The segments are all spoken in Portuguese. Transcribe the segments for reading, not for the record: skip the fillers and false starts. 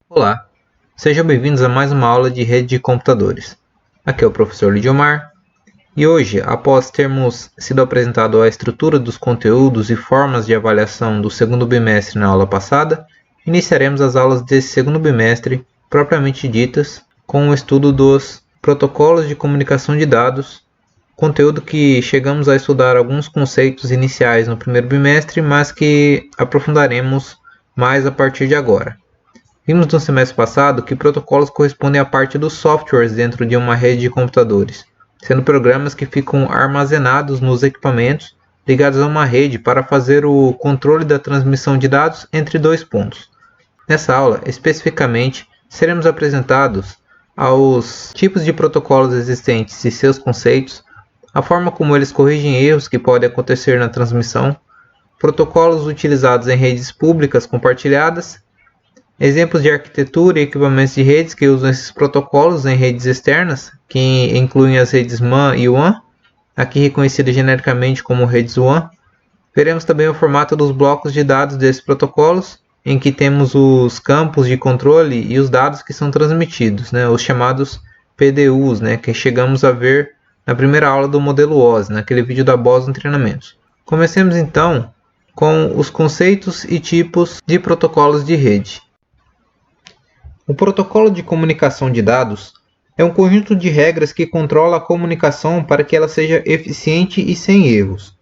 Olá, sejam bem-vindos a mais uma aula de rede de computadores. Aqui é o professor Lidiomar e hoje, após termos sido apresentado a estrutura dos conteúdos e formas de avaliação do segundo bimestre na aula passada, iniciaremos as aulas desse segundo bimestre propriamente ditas com o estudo dos protocolos de comunicação de dados, conteúdo que chegamos a estudar alguns conceitos iniciais no primeiro bimestre, mas que aprofundaremos mais a partir de agora. Vimos no semestre passado que protocolos correspondem à parte dos softwares dentro de uma rede de computadores, sendo programas que ficam armazenados nos equipamentos ligados a uma rede para fazer o controle da transmissão de dados entre dois pontos. Nessa aula, especificamente, seremos apresentados aos tipos de protocolos existentes e seus conceitos, a forma como eles corrigem erros que podem acontecer na transmissão, protocolos utilizados em redes públicas compartilhadas, exemplos de arquitetura e equipamentos de redes que usam esses protocolos em redes externas, que incluem as redes MAN e WAN, aqui reconhecidas genericamente como redes WAN. Veremos também o formato dos blocos de dados desses protocolos, em que temos os campos de controle e os dados que são transmitidos, os chamados PDUs, que chegamos a ver na primeira aula do modelo OSI, naquele vídeo da Boston Treinamentos. Comecemos então com os conceitos e tipos de protocolos de rede. O protocolo de comunicação de dados é um conjunto de regras que controla a comunicação para que ela seja eficiente e sem erros.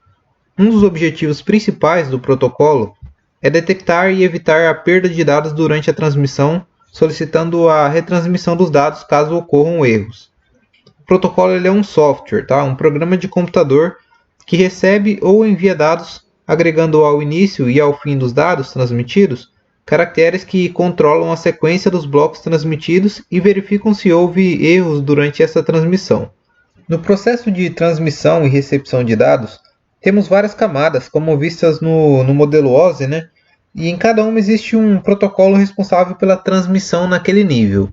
Um dos objetivos principais do protocolo é detectar e evitar a perda de dados durante a transmissão, solicitando a retransmissão dos dados caso ocorram erros. O protocolo é um software, um programa de computador que recebe ou envia dados, agregando ao início e ao fim dos dados transmitidos caracteres que controlam a sequência dos blocos transmitidos e verificam se houve erros durante essa transmissão. No processo de transmissão e recepção de dados, temos várias camadas, como vistas no modelo OSI, e em cada uma existe um protocolo responsável pela transmissão naquele nível.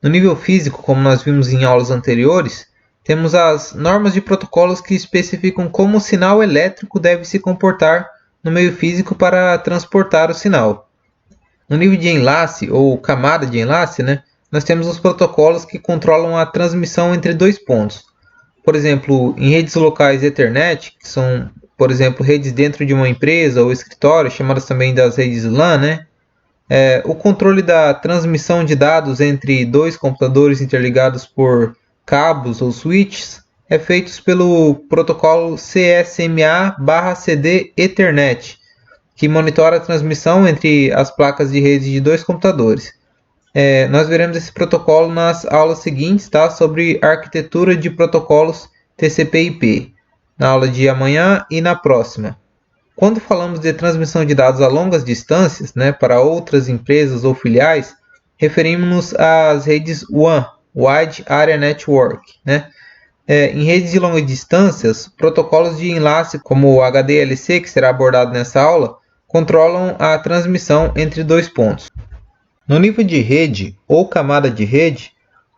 No nível físico, como nós vimos em aulas anteriores, temos as normas de protocolos que especificam como o sinal elétrico deve se comportar no meio físico para transportar o sinal. No nível de enlace, ou camada de enlace, nós temos os protocolos que controlam a transmissão entre dois pontos. Por exemplo, em redes locais Ethernet, que são, por exemplo, redes dentro de uma empresa ou escritório, chamadas também das redes LAN, o controle da transmissão de dados entre dois computadores interligados por cabos ou switches é feito pelo protocolo CSMA/CD Ethernet, que monitora a transmissão entre as placas de rede de dois computadores. Nós veremos esse protocolo nas aulas seguintes, sobre arquitetura de protocolos TCP/IP, na aula de amanhã e na próxima. Quando falamos de transmissão de dados a longas distâncias, para outras empresas ou filiais, referimos-nos às redes WAN, Wide Area Network. Em redes de longas distâncias, protocolos de enlace como o HDLC, que será abordado nessa aula, controlam a transmissão entre dois pontos. No nível de rede ou camada de rede,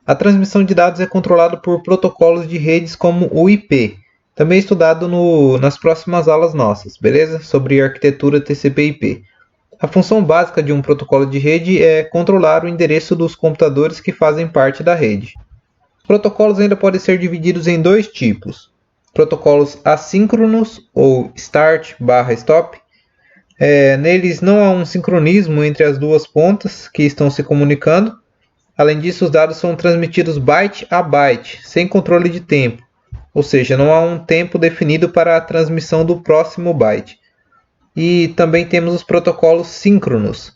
a transmissão de dados é controlada por protocolos de redes como o IP, também estudado nas próximas aulas nossas, beleza? Sobre arquitetura TCP/IP. A função básica de um protocolo de rede é controlar o endereço dos computadores que fazem parte da rede. Os protocolos ainda podem ser divididos em dois tipos: protocolos assíncronos ou start/stop. Neles não há um sincronismo entre as duas pontas que estão se comunicando. Além disso, os dados são transmitidos byte a byte, sem controle de tempo, ou seja, não há um tempo definido para a transmissão do próximo byte. E também temos os protocolos síncronos.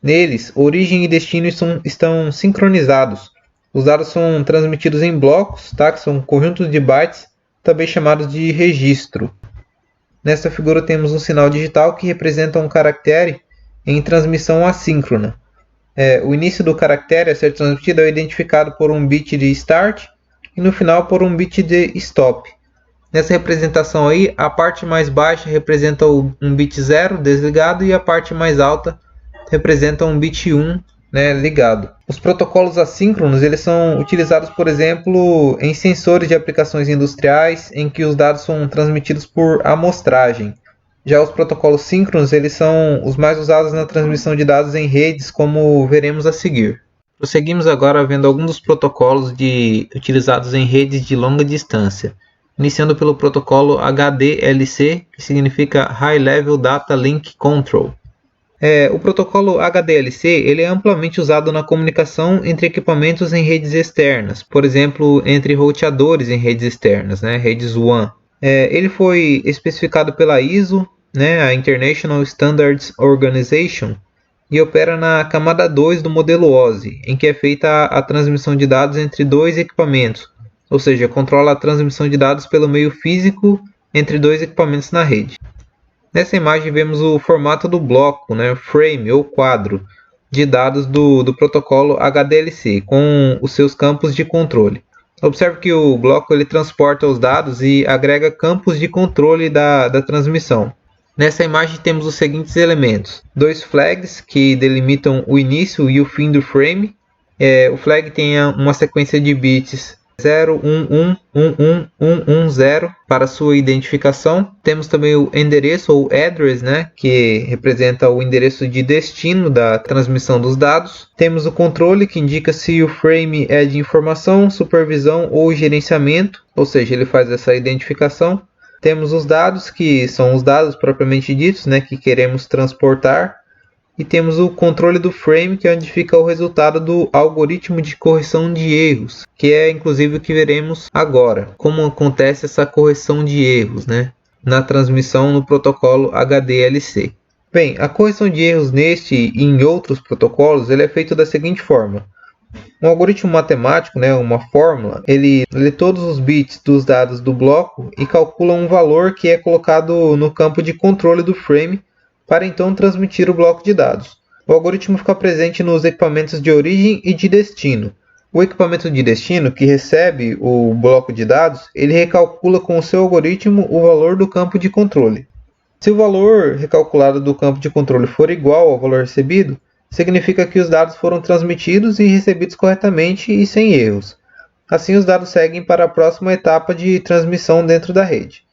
Neles, origem e destino estão sincronizados. Os dados são transmitidos em blocos, que são conjuntos de bytes, também chamados de registro. Nesta figura temos um sinal digital que representa um caractere em transmissão assíncrona. O início do caractere a ser transmitido é identificado por um bit de start e no final por um bit de stop. Nessa representação aí, a parte mais baixa representa um bit 0 desligado e a parte mais alta representa um bit 1 ligado. Os protocolos assíncronos eles são utilizados, por exemplo, em sensores de aplicações industriais em que os dados são transmitidos por amostragem. Já os protocolos síncronos, eles são os mais usados na transmissão de dados em redes, como veremos a seguir. Prosseguimos agora vendo alguns dos protocolos utilizados em redes de longa distância, iniciando pelo protocolo HDLC, que significa High Level Data Link Control. O protocolo HDLC ele é amplamente usado na comunicação entre equipamentos em redes externas, por exemplo, entre roteadores em redes externas, redes WAN. Ele foi especificado pela ISO, a International Standards Organization, e opera na camada 2 do modelo OSI, em que é feita a transmissão de dados entre dois equipamentos, ou seja, controla a transmissão de dados pelo meio físico entre dois equipamentos na rede. Nessa imagem vemos o formato do bloco, frame ou quadro, de dados do protocolo HDLC, com os seus campos de controle. Observe que o bloco ele transporta os dados e agrega campos de controle da transmissão. Nessa imagem temos os seguintes elementos: dois flags que delimitam o início e o fim do frame. O flag tem uma sequência de bits 0, 1, 1, 1, 1, 1, 1, 0 para sua identificação. Temos também o endereço ou address, que representa o endereço de destino da transmissão dos dados. Temos o controle, que indica se o frame é de informação, supervisão ou gerenciamento, ou seja, ele faz essa identificação. Temos os dados, que são os dados propriamente ditos, que queremos transportar. E temos o controle do frame, que é onde fica o resultado do algoritmo de correção de erros, que é inclusive o que veremos agora. Como acontece essa correção de erros na transmissão no protocolo HDLC. Bem, a correção de erros neste e em outros protocolos ele é feito da seguinte forma. Um algoritmo matemático, uma fórmula, ele lê todos os bits dos dados do bloco e calcula um valor que é colocado no campo de controle do frame para então transmitir o bloco de dados. O algoritmo fica presente nos equipamentos de origem e de destino. O equipamento de destino, que recebe o bloco de dados, ele recalcula com o seu algoritmo o valor do campo de controle. Se o valor recalculado do campo de controle for igual ao valor recebido, significa que os dados foram transmitidos e recebidos corretamente e sem erros. Assim, os dados seguem para a próxima etapa de transmissão dentro da rede.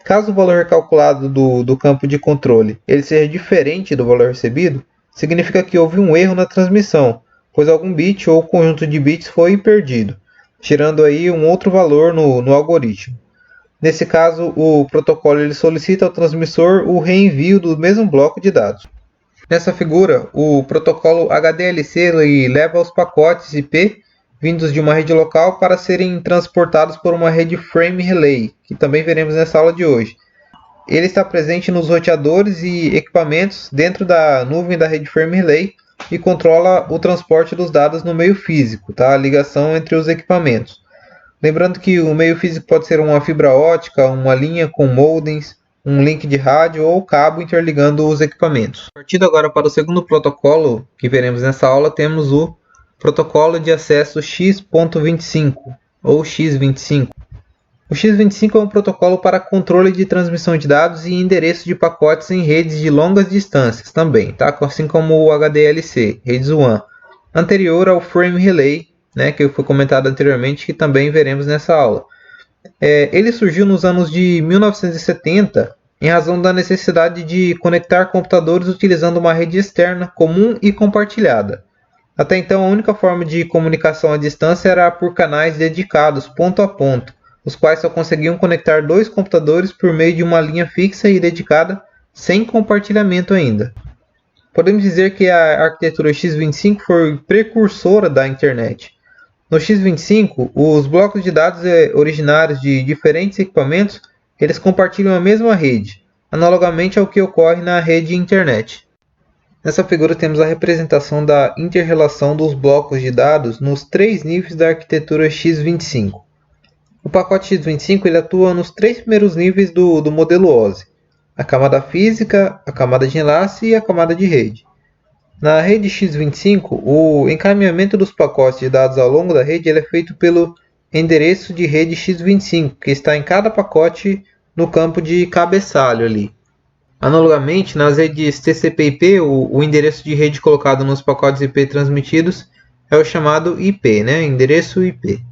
Caso o valor recalculado do campo de controle ele seja diferente do valor recebido, significa que houve um erro na transmissão, pois algum bit ou conjunto de bits foi perdido, gerando aí um outro valor no algoritmo. Nesse caso, o protocolo ele solicita ao transmissor o reenvio do mesmo bloco de dados. Nessa figura, o protocolo HDLC ele leva os pacotes IP vindos de uma rede local para serem transportados por uma rede Frame Relay, que também veremos nessa aula de hoje. Ele está presente nos roteadores e equipamentos dentro da nuvem da rede Frame Relay e controla o transporte dos dados no meio físico, a ligação entre os equipamentos. Lembrando que o meio físico pode ser uma fibra ótica, uma linha com modems, um link de rádio ou cabo interligando os equipamentos. Partindo agora para o segundo protocolo que veremos nessa aula, temos o protocolo de acesso X.25 ou X25. O X25 é um protocolo para controle de transmissão de dados e endereço de pacotes em redes de longas distâncias também, assim como o HDLC, redes WAN, anterior ao Frame Relay, que foi comentado anteriormente, que também veremos nessa aula. Ele surgiu nos anos de 1970 em razão da necessidade de conectar computadores utilizando uma rede externa comum e compartilhada. Até então, a única forma de comunicação à distância era por canais dedicados, ponto a ponto, os quais só conseguiam conectar dois computadores por meio de uma linha fixa e dedicada, sem compartilhamento ainda. Podemos dizer que a arquitetura X25 foi precursora da internet. No X25, os blocos de dados originários de diferentes equipamentos eles compartilham a mesma rede, analogamente ao que ocorre na rede internet. Nessa figura temos a representação da inter-relação dos blocos de dados nos três níveis da arquitetura X25. O pacote X25 ele atua nos três primeiros níveis do modelo OSI: a camada física, a camada de enlace e a camada de rede. Na rede X25, o encaminhamento dos pacotes de dados ao longo da rede ele é feito pelo endereço de rede X25, que está em cada pacote no campo de cabeçalho ali. Analogamente, nas redes TCP/IP, o endereço de rede colocado nos pacotes IP transmitidos é o chamado IP, endereço IP.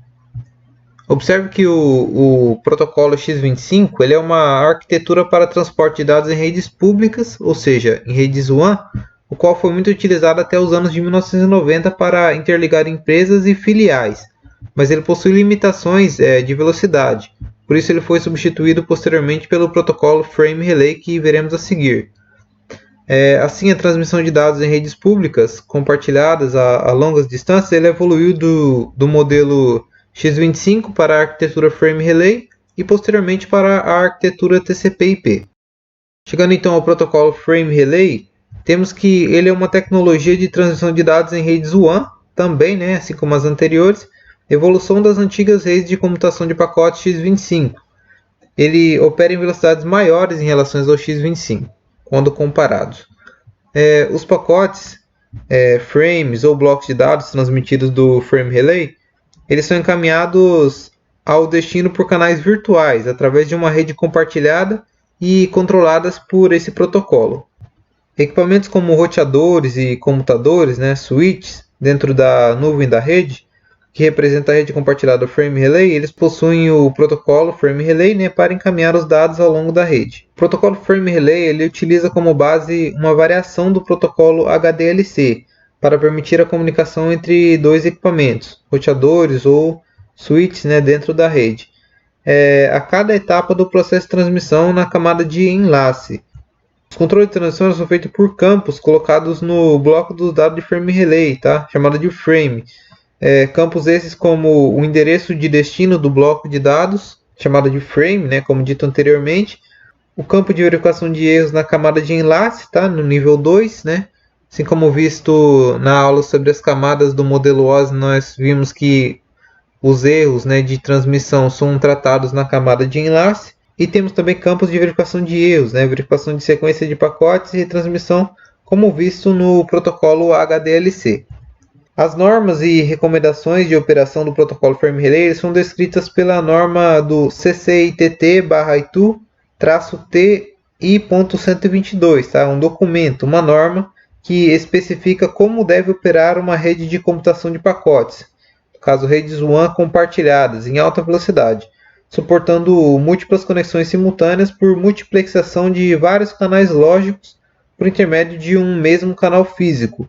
Observe que o protocolo X25 ele é uma arquitetura para transporte de dados em redes públicas, ou seja, em redes WAN, o qual foi muito utilizado até os anos de 1990 para interligar empresas e filiais, mas ele possui limitações de velocidade, por isso ele foi substituído posteriormente pelo protocolo Frame Relay que veremos a seguir. Assim, a transmissão de dados em redes públicas compartilhadas a longas distâncias ele evoluiu do modelo X25 para a arquitetura Frame Relay e posteriormente para a arquitetura TCP/IP. Chegando então ao protocolo Frame Relay, temos que ele é uma tecnologia de transmissão de dados em redes WAN, também, assim como as anteriores, evolução das antigas redes de computação de pacotes X25. Ele opera em velocidades maiores em relação ao X25, quando comparados. Os pacotes, frames ou blocos de dados transmitidos do Frame Relay, eles são encaminhados ao destino por canais virtuais, através de uma rede compartilhada e controladas por esse protocolo. Equipamentos como roteadores e comutadores, switches, dentro da nuvem da rede, que representa a rede compartilhada Frame Relay, eles possuem o protocolo Frame Relay para encaminhar os dados ao longo da rede. O protocolo Frame Relay ele utiliza como base uma variação do protocolo HDLC, para permitir a comunicação entre dois equipamentos, roteadores ou switches dentro da rede, a cada etapa do processo de transmissão na camada de enlace. Os controles de transmissão são feitos por campos colocados no bloco dos dados de Frame Relay, chamado de frame. Campos esses como o endereço de destino do bloco de dados, chamado de frame, como dito anteriormente, o campo de verificação de erros na camada de enlace, no nível 2, Assim como visto na aula sobre as camadas do modelo OSI, nós vimos que os erros de transmissão são tratados na camada de enlace. E temos também campos de verificação de erros, verificação de sequência de pacotes e retransmissão, como visto no protocolo HDLC. As normas e recomendações de operação do protocolo Frame Relay são descritas pela norma do CCITT/ITU-TI.122, um documento, uma norma, que especifica como deve operar uma rede de computação de pacotes, no caso redes WAN compartilhadas em alta velocidade, suportando múltiplas conexões simultâneas por multiplexação de vários canais lógicos por intermédio de um mesmo canal físico.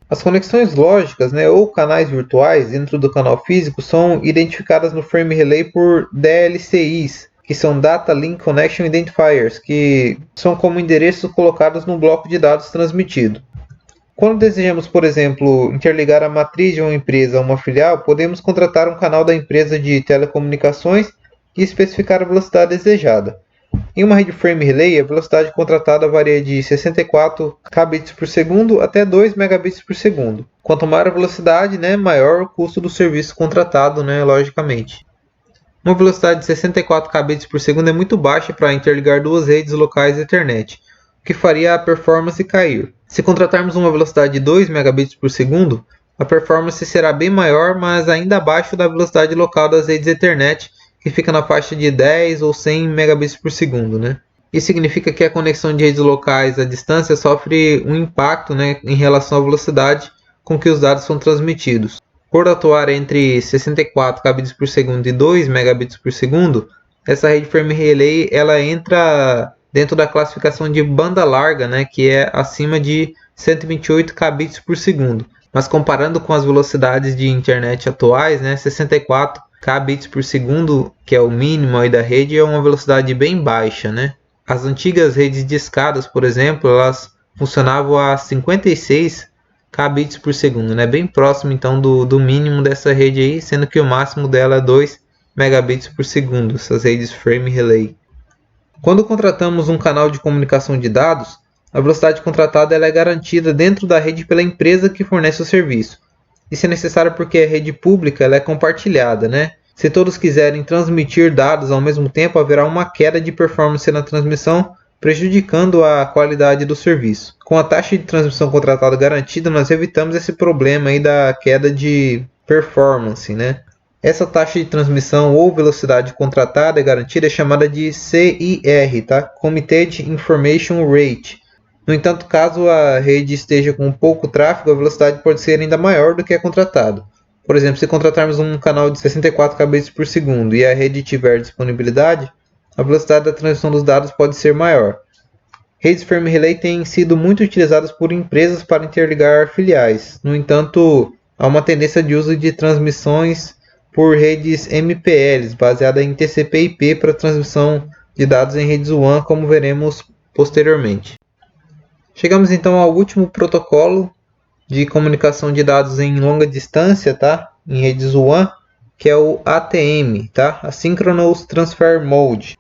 As conexões lógicas ou canais virtuais dentro do canal físico são identificadas no Frame Relay por DLCIs, que são Data Link Connection Identifiers, que são como endereços colocados no bloco de dados transmitido. Quando desejamos, por exemplo, interligar a matriz de uma empresa a uma filial, podemos contratar um canal da empresa de telecomunicações e especificar a velocidade desejada. Em uma rede Frame Relay, a velocidade contratada varia de 64 kbps por segundo até 2 megabits por segundo. Quanto maior a velocidade, maior o custo do serviço contratado, logicamente. Uma velocidade de 64 kbps por segundo é muito baixa para interligar duas redes locais Ethernet, o que faria a performance cair. Se contratarmos uma velocidade de 2 megabits por segundo, a performance será bem maior, mas ainda abaixo da velocidade local das redes Ethernet, que fica na faixa de 10 ou 100 megabits por segundo. Isso significa que a conexão de redes locais à distância sofre um impacto em relação à velocidade com que os dados são transmitidos. Por atuar entre 64 kbps por segundo e 2 megabits por segundo, essa rede Frame Relay ela entra dentro da classificação de banda larga, que é acima de 128 kbps por segundo. Mas comparando com as velocidades de internet atuais, 64 kbps por segundo, que é o mínimo aí da rede, é uma velocidade bem baixa. As antigas redes de escadas, por exemplo, elas funcionavam a 56 kbps por segundo, bem próximo então do mínimo dessa rede aí, sendo que o máximo dela é 2 megabits por segundo, essas redes Frame Relay. Quando contratamos um canal de comunicação de dados, a velocidade contratada ela é garantida dentro da rede pela empresa que fornece o serviço. Isso é necessário porque a rede pública ela é compartilhada, Se todos quiserem transmitir dados ao mesmo tempo, haverá uma queda de performance na transmissão, prejudicando a qualidade do serviço. Com a taxa de transmissão contratada garantida, nós evitamos esse problema aí da queda de performance, Essa taxa de transmissão ou velocidade contratada e garantida é chamada de CIR, Committed Information Rate. No entanto, caso a rede esteja com pouco tráfego, a velocidade pode ser ainda maior do que é contratado. Por exemplo, se contratarmos um canal de 64 kbps por segundo e a rede tiver disponibilidade, a velocidade da transmissão dos dados pode ser maior. Redes Frame Relay têm sido muito utilizadas por empresas para interligar filiais. No entanto, há uma tendência de uso de transmissões por redes MPLs, baseada em TCP/IP para transmissão de dados em redes WAN, como veremos posteriormente. Chegamos então ao último protocolo de comunicação de dados em longa distância, tá? Em redes WAN, que é o ATM, tá? Asynchronous Transfer Mode.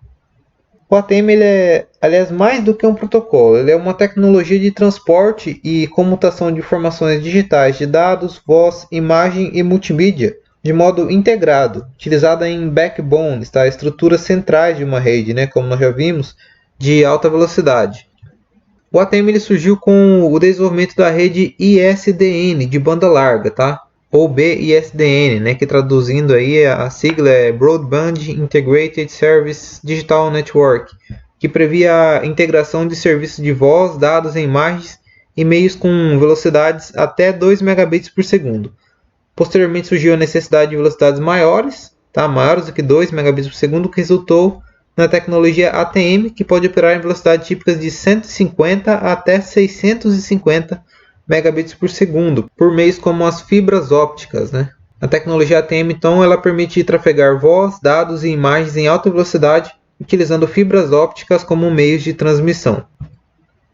O ATM ele é, aliás, mais do que um protocolo, ele é uma tecnologia de transporte e comutação de informações digitais de dados, voz, imagem e multimídia de modo integrado, utilizada em backbones, tá? Estruturas centrais de uma rede, né? Como nós já vimos, de alta velocidade. O ATM ele surgiu com o desenvolvimento da rede ISDN de banda larga, tá? Ou BISDN, né? Que traduzindo aí a sigla é Broadband Integrated Service Digital Network, que previa a integração de serviços de voz, dados e imagens e meios com velocidades até 2 megabits por segundo. Posteriormente surgiu a necessidade de velocidades maiores, tá? Maiores do que 2 megabits por segundo, que resultou na tecnologia ATM, que pode operar em velocidades típicas de 150 até 650 megabits por segundo, por meios como as fibras ópticas, né? A tecnologia ATM, então, ela permite trafegar voz, dados e imagens em alta velocidade, utilizando fibras ópticas como meios de transmissão.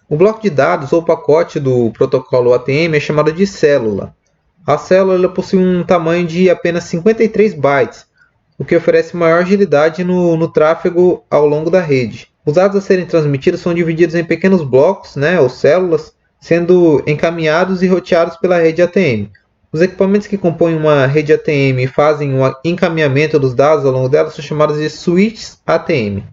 O bloco de dados ou pacote do protocolo ATM é chamado de célula. A célula possui um tamanho de apenas 53 bytes, o que oferece maior agilidade no tráfego ao longo da rede. Os dados a serem transmitidos são divididos em pequenos blocos, né, ou células, sendo encaminhados e roteados pela rede ATM. Os equipamentos que compõem uma rede ATM e fazem o encaminhamento dos dados ao longo dela são chamados de switches ATM.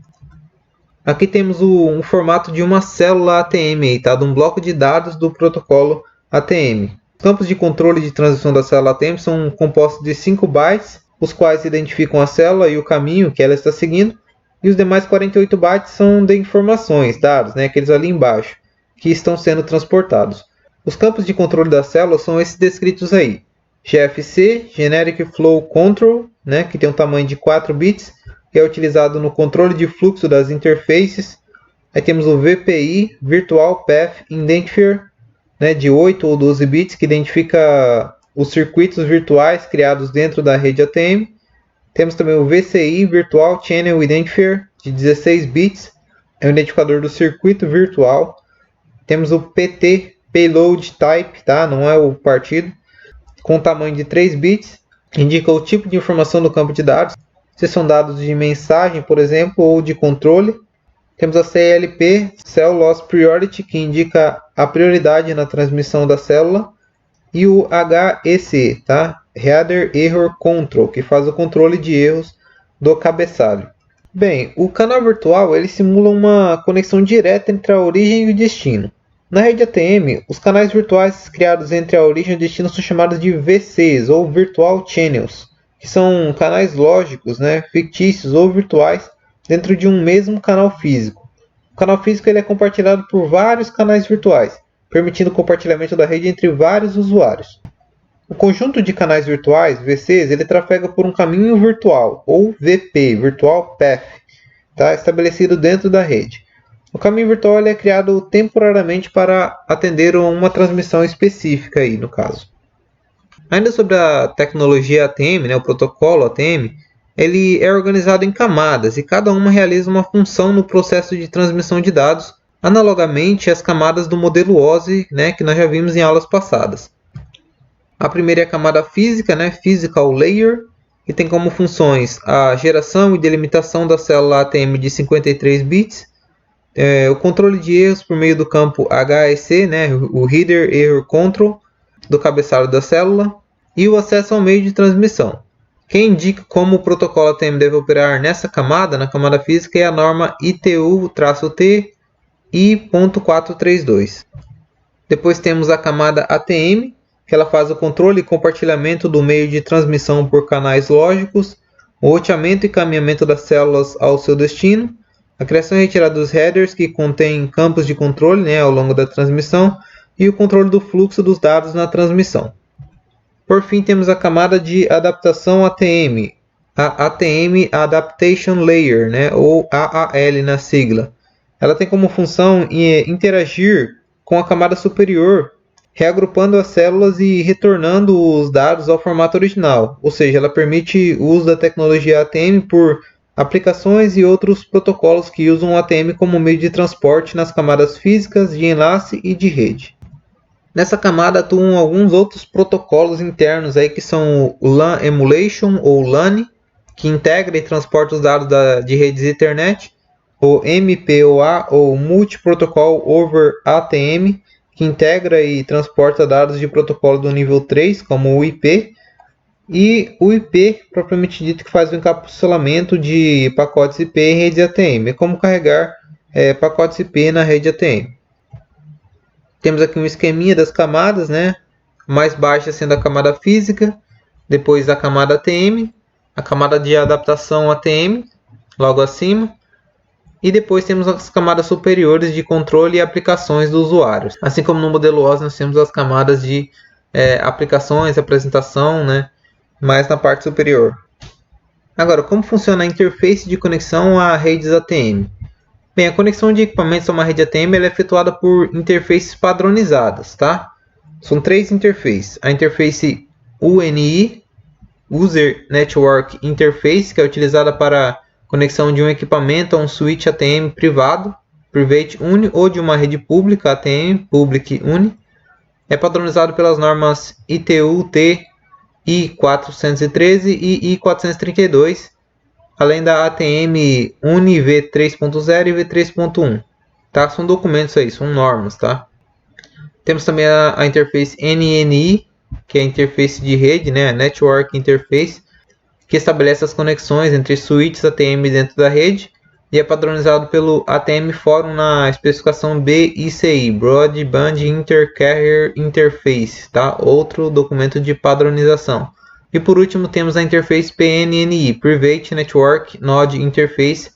Aqui temos um formato de uma célula ATM, tá? De um bloco de dados do protocolo ATM. Os campos de controle de transição da célula ATM são compostos de 5 bytes, os quais identificam a célula e o caminho que ela está seguindo, e os demais 48 bytes são de informações, dados, né, aqueles ali embaixo, que estão sendo transportados. Os campos de controle da célula são esses descritos aí. GFC, Generic Flow Control, né, que tem um tamanho de 4 bits, que é utilizado no controle de fluxo das interfaces. Aí temos o VPI, Virtual Path Identifier, né, de 8 ou 12 bits, que identifica os circuitos virtuais criados dentro da rede ATM. Temos também o VCI, Virtual Channel Identifier, de 16 bits, é o identificador do circuito virtual. Temos o PT, Payload Type, tá? Não é o partido, com tamanho de 3 bits, indica o tipo de informação do campo de dados, se são dados de mensagem, por exemplo, ou de controle. Temos a CLP, Cell Loss Priority, que indica a prioridade na transmissão da célula. E o HEC, tá? Header Error Control, que faz o controle de erros do cabeçalho. Bem, o canal virtual ele simula uma conexão direta entre a origem e o destino. Na rede ATM, os canais virtuais criados entre a origem e o destino são chamados de VCs, ou Virtual Channels, que são canais lógicos, né, fictícios ou virtuais, dentro de um mesmo canal físico. O canal físico ele é compartilhado por vários canais virtuais, permitindo o compartilhamento da rede entre vários usuários. O conjunto de canais virtuais, VCs, ele trafega por um caminho virtual, ou VP, Virtual Path, tá? Estabelecido dentro da rede. O caminho virtual ele é criado temporariamente para atender a uma transmissão específica, aí, no caso. Ainda sobre a tecnologia ATM, né, o protocolo ATM, ele é organizado em camadas e cada uma realiza uma função no processo de transmissão de dados, analogamente às camadas do modelo OSI, né, que nós já vimos em aulas passadas. A primeira é a camada física, né, Physical Layer, que tem como funções a geração e delimitação da célula ATM de 53 bits, o controle de erros por meio do campo HEC, né, o Header Error Control, do cabeçalho da célula, e o acesso ao meio de transmissão. Quem indica como o protocolo ATM deve operar nessa camada, na camada física, é a norma ITU-T I.432. Depois temos a camada ATM, que ela faz o controle e compartilhamento do meio de transmissão por canais lógicos, o roteamento e encaminhamento das células ao seu destino, a criação e retirada dos headers, que contém campos de controle, né, ao longo da transmissão, e o controle do fluxo dos dados na transmissão. Por fim, temos a camada de adaptação ATM, a ATM Adaptation Layer, né, ou AAL na sigla. Ela tem como função interagir com a camada superior, reagrupando as células e retornando os dados ao formato original, ou seja, ela permite o uso da tecnologia ATM por aplicações e outros protocolos que usam o ATM como meio de transporte nas camadas físicas, de enlace e de rede. Nessa camada atuam alguns outros protocolos internos aí, que são o LAN Emulation ou LAN, que integra e transporta os dados de redes Ethernet, o MPoA ou Multi-Protocol over ATM, que integra e transporta dados de protocolo do nível 3, como o IP, e o IP, propriamente dito, que faz o encapsulamento de pacotes IP em redes ATM. É como carregar pacotes IP na rede ATM. Temos aqui um esqueminha das camadas, né? Mais baixa sendo a camada física, depois a camada ATM, a camada de adaptação ATM, logo acima, e depois temos as camadas superiores de controle e aplicações dos usuários. Assim como no modelo OS nós temos as camadas de aplicações, apresentação, né? Mais na parte superior. Agora, como funciona a interface de conexão a redes ATM? Bem, a conexão de equipamentos a uma rede ATM é efetuada por interfaces padronizadas, tá? São 3 interfaces. A interface UNI, User Network Interface, que é utilizada para conexão de um equipamento a um switch ATM privado, Private UNI, ou de uma rede pública ATM, Public UNI. É padronizado pelas normas ITU-T I413 e I432, além da ATM UNI V3.0 e V3.1. Tá? São documentos aí, são normas. Tá? Temos também a interface NNI, que é a interface de rede, né? Network Interface, que estabelece as conexões entre switches ATM dentro da rede e é padronizado pelo ATM Forum na especificação BICI, Broadband Intercarrier Interface, tá? Outro documento de padronização. E por último temos a interface PNNI, Private Network Node Interface,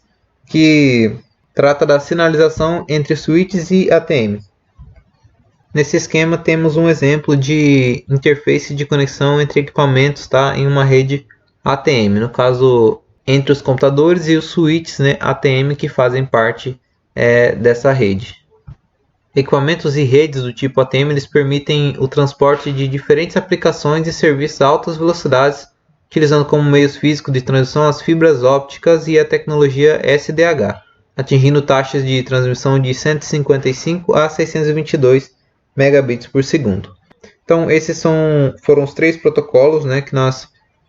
que trata da sinalização entre switches e ATM. Nesse esquema temos um exemplo de interface de conexão entre equipamentos, tá? Em uma rede ATM, no caso entre os computadores e os switches, né, ATM, que fazem parte dessa rede. Equipamentos e redes do tipo ATM eles permitem o transporte de diferentes aplicações e serviços a altas velocidades, utilizando como meios físicos de transmissão as fibras ópticas e a tecnologia SDH, atingindo taxas de transmissão de 155 a 622 megabits por segundo. Então esses foram os 3 protocolos, né, que nós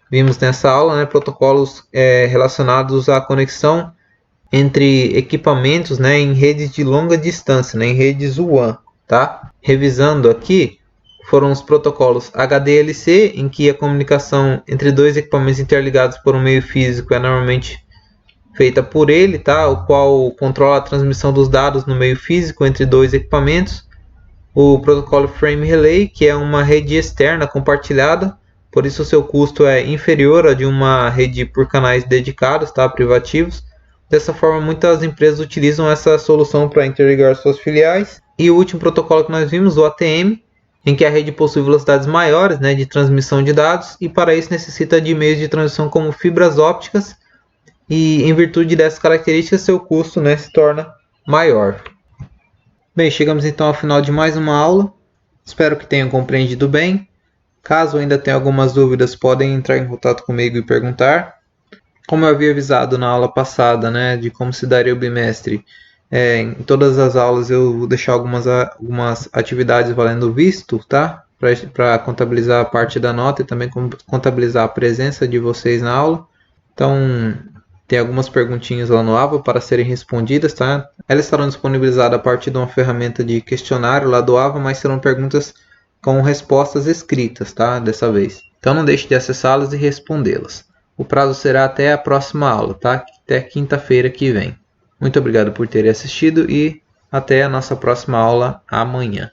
vimos nessa aula, né, protocolos relacionados à conexão entre equipamentos, né, em redes de longa distância, né, em redes WAN. Tá? Revisando aqui, foram os protocolos HDLC, em que a comunicação entre 2 equipamentos interligados por um meio físico é normalmente feita por ele, tá? O qual controla a transmissão dos dados no meio físico entre 2 equipamentos. O protocolo Frame Relay, que é uma rede externa compartilhada, por isso o seu custo é inferior ao de uma rede por canais dedicados, tá? Privativos. Dessa forma, muitas empresas utilizam essa solução para interligar suas filiais. E o último protocolo que nós vimos, o ATM, em que a rede possui velocidades maiores, né, de transmissão de dados, e para isso necessita de meios de transmissão como fibras ópticas, e em virtude dessas características, seu custo, né, se torna maior. Bem, chegamos então ao final de mais uma aula. Espero que tenham compreendido bem. Caso ainda tenha algumas dúvidas, podem entrar em contato comigo e perguntar. Como eu havia avisado na aula passada, né, de como se daria o bimestre, em todas as aulas eu vou deixar algumas atividades valendo visto, tá? Para contabilizar a parte da nota e também contabilizar a presença de vocês na aula. Então, tem algumas perguntinhas lá no AVA para serem respondidas, tá? Elas estarão disponibilizadas a partir de uma ferramenta de questionário lá do AVA, mas serão perguntas com respostas escritas, tá? Dessa vez. Então não deixe de acessá-las e respondê-las. O prazo será até a próxima aula, tá? Até quinta-feira que vem. Muito obrigado por terem assistido e até a nossa próxima aula amanhã.